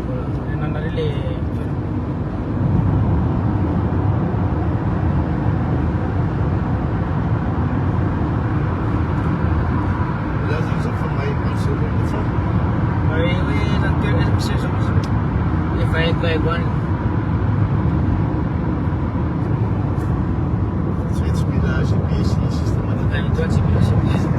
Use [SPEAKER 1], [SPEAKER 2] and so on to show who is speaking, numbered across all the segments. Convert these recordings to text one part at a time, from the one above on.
[SPEAKER 1] Voilà. Non arrivé
[SPEAKER 2] Lazim zo van mij maar zo doen zo.
[SPEAKER 1] we nanti bisa sama if I like one
[SPEAKER 2] Zoiets met de GPS-systeem aan het
[SPEAKER 1] I'm 20 minutes.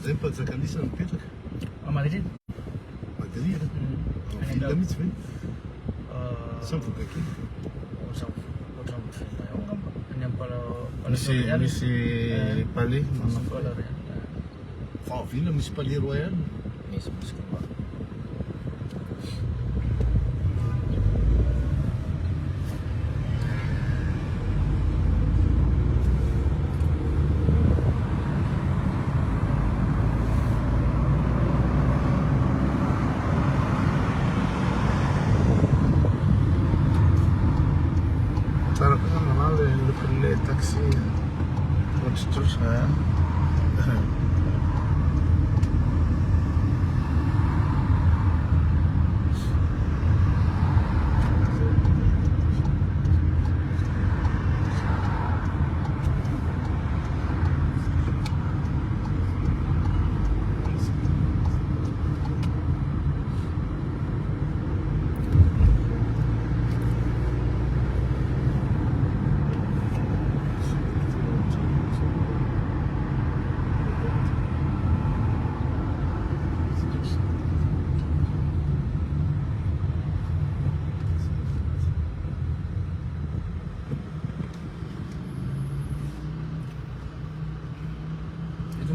[SPEAKER 2] Zay mpanjakanisa mipetraka
[SPEAKER 1] Madrid.
[SPEAKER 2] Madrid villa mihitsy ve sa mivoaka kely misy palais fa villa misy palais royal tsara koa manao le lokon'le taxi ohatrotrotro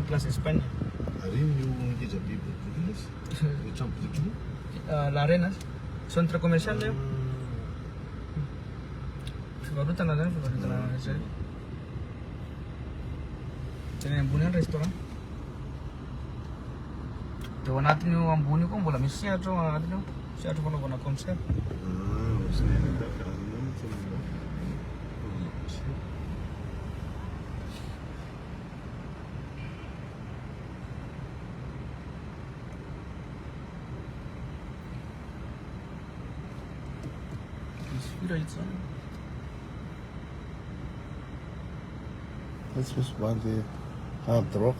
[SPEAKER 1] Plaza España.
[SPEAKER 2] Ari io ngeza be boribory izy io trano boribory
[SPEAKER 1] La Arenas, centre commercial io. Fivarotana zany fivarotana zay. Teny ambony any restaurant. Dia ao anatiny io ambony io koa mbola misy sehatra ao anatiny ao, sehatra fanaovana concert.
[SPEAKER 2] That's just one day hard rock.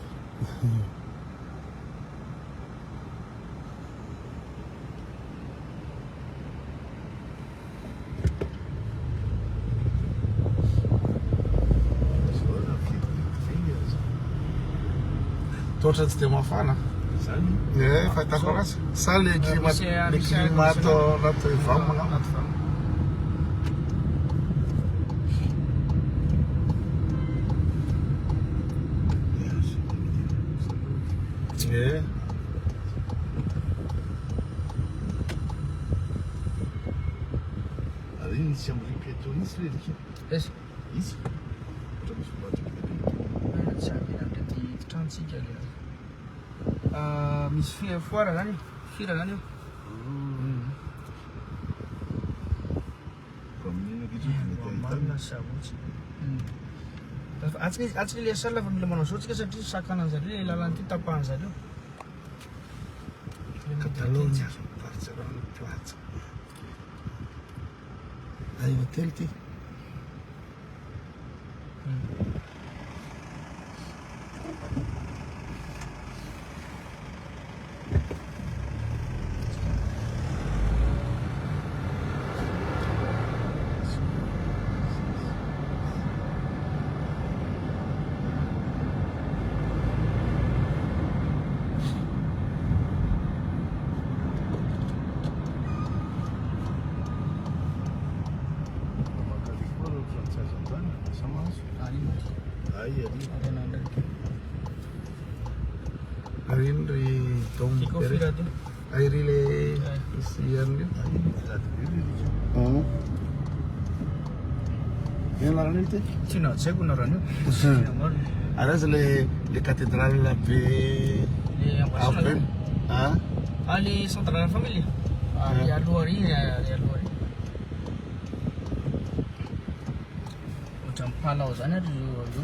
[SPEAKER 2] Toatra tsy dia mafana.
[SPEAKER 3] Zany.
[SPEAKER 2] Fahitako anazy. Sa le climat
[SPEAKER 1] misy
[SPEAKER 2] atao anaty vamo na
[SPEAKER 1] anaty vamo.
[SPEAKER 2] Ary iny tsy amin'ny ripéto nisy lerika.
[SPEAKER 1] Izy
[SPEAKER 2] Izy. Ohatra misy voatrika be.
[SPEAKER 1] tsy avy ndraiky trantsika le misy foara zany fira zany io.
[SPEAKER 2] Fa amin'iny akitso mety
[SPEAKER 1] Marina
[SPEAKER 2] ahitana.
[SPEAKER 1] sabotsy. Atsika le sala fa mila manao zao tsika satria sakana zareo le lalany ty tapahany zareo.
[SPEAKER 2] Catalogne partir amin'ny plaza. Ay hôtel ty. Arin ry dom
[SPEAKER 1] Ikaw fira to.
[SPEAKER 2] ay ry le isian io. Yan larana io ty.
[SPEAKER 1] Sino tsy haiko narany io.
[SPEAKER 2] Arazy le cathédrale be
[SPEAKER 1] Le
[SPEAKER 2] ape.
[SPEAKER 1] Ah, le centre de la famille. Le aloha ary, le aloha ary. Ohatra ny Palau zany ary io.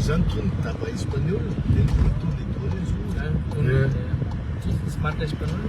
[SPEAKER 2] Zany tony taba espagnol. Le tour les tours les jours.
[SPEAKER 1] Marca espanhol.